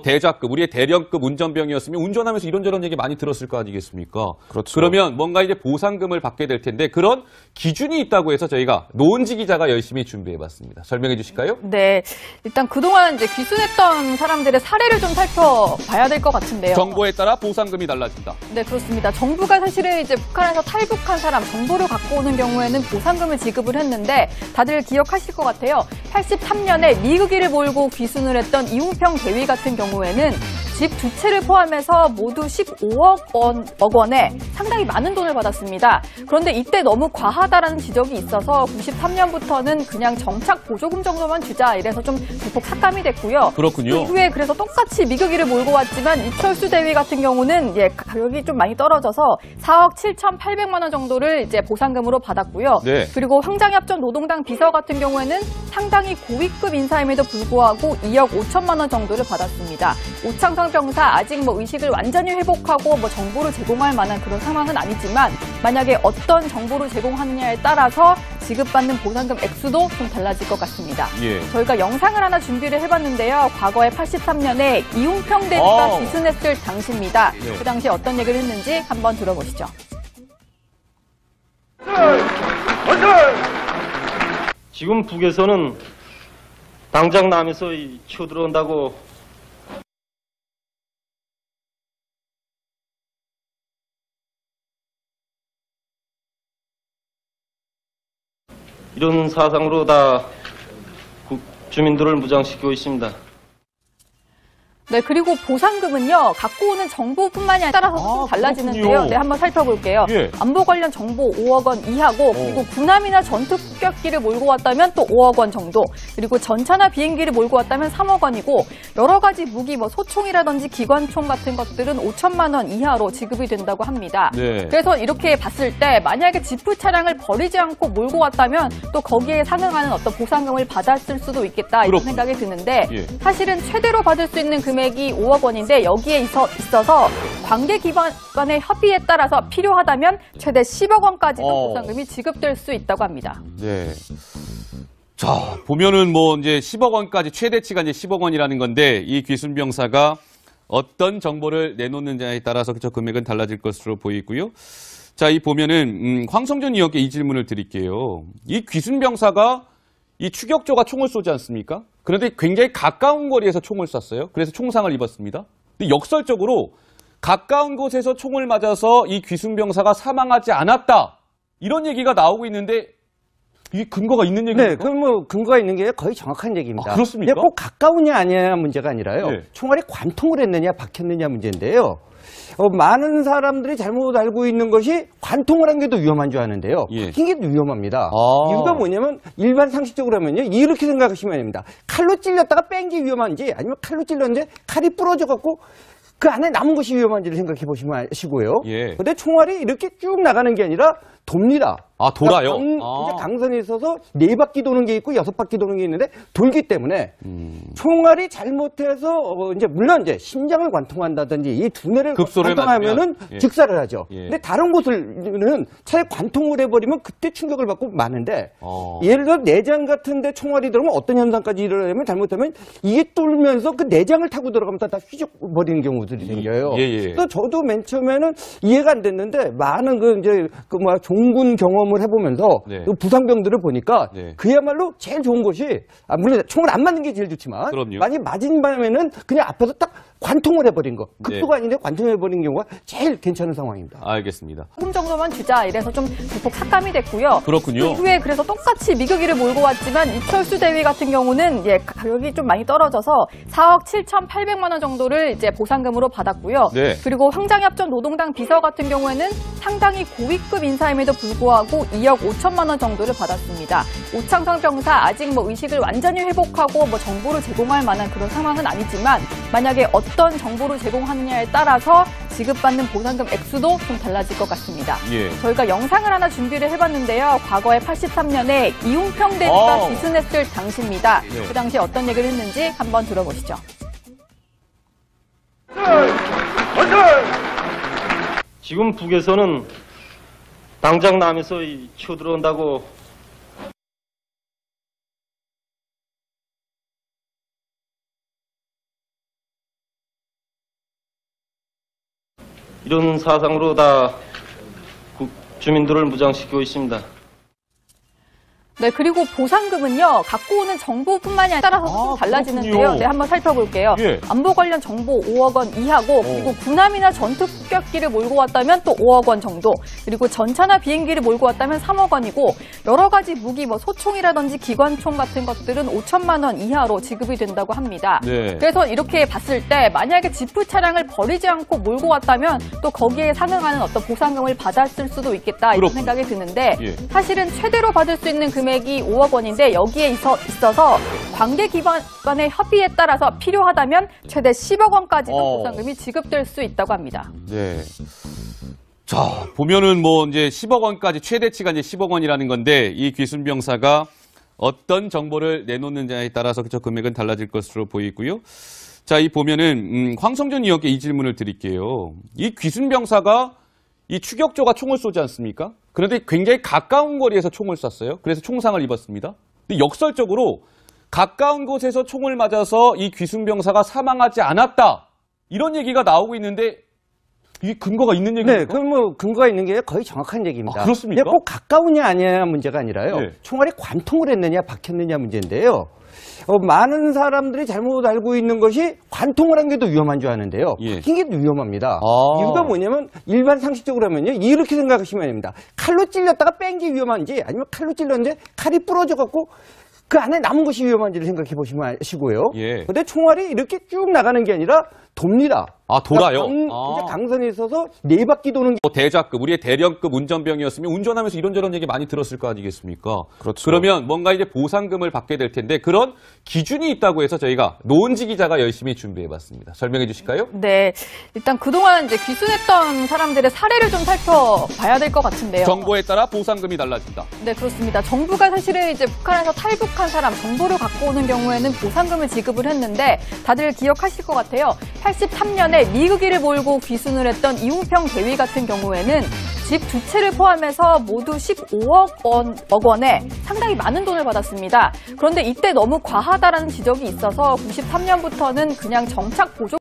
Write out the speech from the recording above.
대자급, 우리의 대령급 운전병이었으면 운전하면서 이런저런 얘기 많이 들었을 거 아니겠습니까? 그렇죠. 그러면 뭔가 이제 보상금을 받게 될 텐데 그런 기준이 있다고 해서 저희가 노은지 기자가 열심히 준비해봤습니다. 설명해 주실까요? 네, 일단 그동안 이제 귀순했던 사람들의 사례를 좀 살펴봐야 될 것 같은데요. 정보에 따라 보상금이 달라진다. 네, 그렇습니다. 정부가 사실은 이제 북한에서 탈북한 사람 정보를 갖고 오는 경우에는 보상금을 지급을 했는데 다들 기억하실 것 같아요. 83년에 미국인을 몰고 귀순을 했던 이웅평 대위 같은 경우에는 집 두 채를 포함해서 모두 15억 원에 상당히 많은 돈을 받았습니다. 그런데 이때 너무 과하다라는 지적이 있어서 93년부터는 그냥 정착 보조금 정도만 주자 이래서 좀 대폭 삭감이 됐고요. 그렇군요. 그 이후에 그래서 똑같이 미국인을 몰고 왔지만 이철수 대위 같은 경우는 가격이 좀 많이 떨어져서 4억 7,800만 원 정도를 이제 보상금으로 받았고요. 네. 그리고 황장엽 전 노동당 비서 같은 경우에는 상당히 고위급 인사임에도 불구하고 2억 5천만 원 정도를 받았습니다. 오창성 병사 아직 의식을 완전히 회복하고 정보를 제공할 만한 그런 상황은 아니지만 만약에 어떤 정보를 제공하느냐에 따라서 지급받는 보상금 액수도 좀 달라질 것 같습니다. 예. 저희가 영상을 하나 준비를 해봤는데요. 과거에 83년에 이웅평 대위가 귀순했을 당시입니다. 네. 그 당시에 어떤 얘기를 했는지 한번 들어보시죠. 지금 북에서는 당장 남에서 치어들어온다고 이런 사상으로 다 주민들을 무장시키고 있습니다. 네, 그리고 보상금은요, 갖고 오는 정보뿐만이 아니라 따라서 좀 달라지는데요. 그렇군요. 네, 한번 살펴볼게요. 예. 안보 관련 정보 5억 원 이하고, 그리고 군함이나 전투 폭격기를 몰고 왔다면 또 5억 원 정도, 그리고 전차나 비행기를 몰고 왔다면 3억 원이고, 여러 가지 무기, 소총이라든지 기관총 같은 것들은 5천만 원 이하로 지급이 된다고 합니다. 네. 그래서 이렇게 봤을 때, 만약에 지프 차량을 버리지 않고 몰고 왔다면 또 거기에 상응하는 어떤 보상금을 받았을 수도 있겠다, 이런 그렇군요. 생각이 드는데, 예. 사실은 최대로 받을 수 있는 금액이 5억 원인데 여기에 있어서 관계기관의 협의에 따라서 필요하다면 최대 10억 원까지도 보상금이 지급될 수 있다고 합니다. 네. 자, 보면은 이제 10억 원까지 최대치가 이제 10억 원이라는 건데 이 귀순병사가 어떤 정보를 내놓느냐에 따라서 저 금액은 달라질 것으로 보이고요. 자, 이 보면은 황성준 의원께 이 질문을 드릴게요. 이 귀순병사가 이 추격조가 총을 쏘지 않습니까? 그런데 굉장히 가까운 거리에서 총을 쐈어요. 그래서 총상을 입었습니다. 근데 역설적으로 가까운 곳에서 총을 맞아서 이 귀순병사가 사망하지 않았다. 이런 얘기가 나오고 있는데 이게 근거가 있는 얘기입니까? 네, 그럼 근거가 있는 게 거의 정확한 얘기입니다. 아, 그렇습니까? 근데 꼭 가까우냐 아니냐 문제가 아니라요. 네. 총알이 관통을 했느냐 박혔느냐 문제인데요. 많은 사람들이 잘못 알고 있는 것이 관통을 한 게 더 위험한 줄 아는데요. 예. 박힌 게 더 위험합니다. 아. 이유가 뭐냐면 일반 상식적으로 하면요. 이렇게 생각하시면 됩니다. 칼로 찔렸다가 뺀 게 위험한지 아니면 칼로 찔렀는데 칼이 부러져 갖고 그 안에 남은 것이 위험한지를 생각해 보시면 아시고요. 예. 근데 총알이 이렇게 쭉 나가는 게 아니라 돕니다. 아, 돌아요? 이제 강선에 있어서 4바퀴 도는 게 있고 6바퀴 도는 게 있는데 돌기 때문에 총알이 잘못해서 이제 물론 이제 심장을 관통한다든지 이 두뇌를 급소를 관통하면은 맞으면, 예. 즉사를 하죠. 예. 근데 다른 곳을는 차라리 관통을 해버리면 그때 충격을 받고 마는데 어. 예를 들어 내장 같은데 총알이 들어오면 어떤 현상까지 일어나냐면 잘못하면 이게 뚫면서 그 내장을 타고 들어가면서 다 휘죽버리는 경우들이 생겨요. 예, 예. 그래서 저도 맨 처음에는 이해가 안 됐는데 많은 종군 경험을 해보면서 네. 그 부상병들을 보니까 네. 그야말로 제일 좋은 것이 물론 총을 안 맞는 게 제일 좋지만 그럼요. 많이 맞은 밤에는 그냥 앞에서 딱 관통을 해버린 거. 급소가 아닌데 관통해버린 경우가 제일 괜찮은 상황입니다. 알겠습니다. 조금 정도만 주자 이래서 좀 대폭 삭감이 됐고요. 그렇군요. 그 이후에 그래서 똑같이 미국인을 몰고 왔지만 이철수 대위 같은 경우는 가격이 좀 많이 떨어져서 4억 7,800만 원 정도를 이제 보상금으로 받았고요. 네. 그리고 황장엽 전 노동당 비서 같은 경우에는 상당히 고위급 인사임에도 불구하고 2억 5천만 원 정도를 받았습니다. 오창성 병사 아직 의식을 완전히 회복하고 정보를 제공할 만한 그런 상황은 아니지만 만약에 어떤 정보를 제공하느냐에 따라서 지급받는 보상금 액수도 좀 달라질 것 같습니다. 예. 저희가 영상을 하나 준비를 해봤는데요. 과거에 83년에 이웅평 대위가 귀순했을 당시입니다. 네. 그 당시에 어떤 얘기를 했는지 한번 들어보시죠. 지금 북에서는 당장 남에서 치어들어온다고 이런 사상으로 다 주민들을 무장시키고 있습니다. 네, 그리고 보상금은요, 갖고 오는 정보뿐만이 아니라 따라서 좀 달라지는데요. 그렇군요. 네, 한번 살펴볼게요. 예. 안보 관련 정보 5억 원 이하고, 그리고 군함이나 전투 폭격기를 몰고 왔다면 또 5억 원 정도, 그리고 전차나 비행기를 몰고 왔다면 3억 원이고, 여러 가지 무기, 소총이라든지 기관총 같은 것들은 5천만 원 이하로 지급이 된다고 합니다. 네. 그래서 이렇게 봤을 때, 만약에 지프 차량을 버리지 않고 몰고 왔다면 또 거기에 상응하는 어떤 보상금을 받았을 수도 있겠다, 이런 그렇군요. 생각이 드는데, 예. 사실은 최대로 받을 수 있는 금액이 5억 원인데 여기에 있어서 관계기관의 협의에 따라서 필요하다면 최대 10억 원까지도 보상금이 지급될 수 있다고 합니다. 네. 자, 보면은 뭐 이제 10억 원까지 최대치가 이제 10억 원이라는 건데 이 귀순병사가 어떤 정보를 내놓느냐에 따라서 그저 금액은 달라질 것으로 보이고요. 자, 이 보면은 황성준 의원께 이 질문을 드릴게요. 이 귀순병사가 이 추격조가 총을 쏘지 않습니까? 그런데 굉장히 가까운 거리에서 총을 쐈어요. 그래서 총상을 입었습니다. 근데 역설적으로 가까운 곳에서 총을 맞아서 이 귀순병사가 사망하지 않았다. 이런 얘기가 나오고 있는데 이게 근거가 있는 얘기입니까? 네, 그럼 뭐 근거가 있는 게 거의 정확한 얘기입니다. 아, 그렇습니까? 근데 꼭 가까우냐 아니냐 문제가 아니라요. 네. 총알이 관통을 했느냐 박혔느냐 문제인데요. 많은 사람들이 잘못 알고 있는 것이 관통을 한 게 더 위험한 줄 아는데요. 예. 박힌 게 더 위험합니다. 아. 이유가 뭐냐면 일반 상식적으로 하면요. 이렇게 생각하시면 됩니다. 칼로 찔렸다가 뺀 게 위험한지 아니면 칼로 찔렀는데 칼이 부러져 갖고 그 안에 남은 것이 위험한지를 생각해 보시면 아시고요. 예. 근데 총알이 이렇게 쭉 나가는 게 아니라 돕니다. 아, 돌아요? 이제 강선에 있어서 네 바퀴 도는 게 뭐 대자급, 우리의 대령급 운전병이었으면 운전하면서 이런저런 얘기 많이 들었을 거 아니겠습니까? 그렇죠. 그러면 뭔가 이제 보상금을 받게 될 텐데 그런 기준이 있다고 해서 저희가 노은지 기자가 열심히 준비해봤습니다. 설명해 주실까요? 네, 일단 그동안 이제 귀순했던 사람들의 사례를 좀 살펴봐야 될 것 같은데요. 정보에 따라 보상금이 달라진다. 네, 그렇습니다. 정부가 사실은 이제 북한에서 탈북한 사람 정보를 갖고 오는 경우에는 보상금을 지급을 했는데 다들 기억하실 것 같아요. 83년에 미국인을 몰고 귀순을 했던 이웅평 대위 같은 경우에는 집 두 채를 포함해서 모두 15억 원에 상당히 많은 돈을 받았습니다. 그런데 이때 너무 과하다라는 지적이 있어서 93년부터는 그냥 정착 보조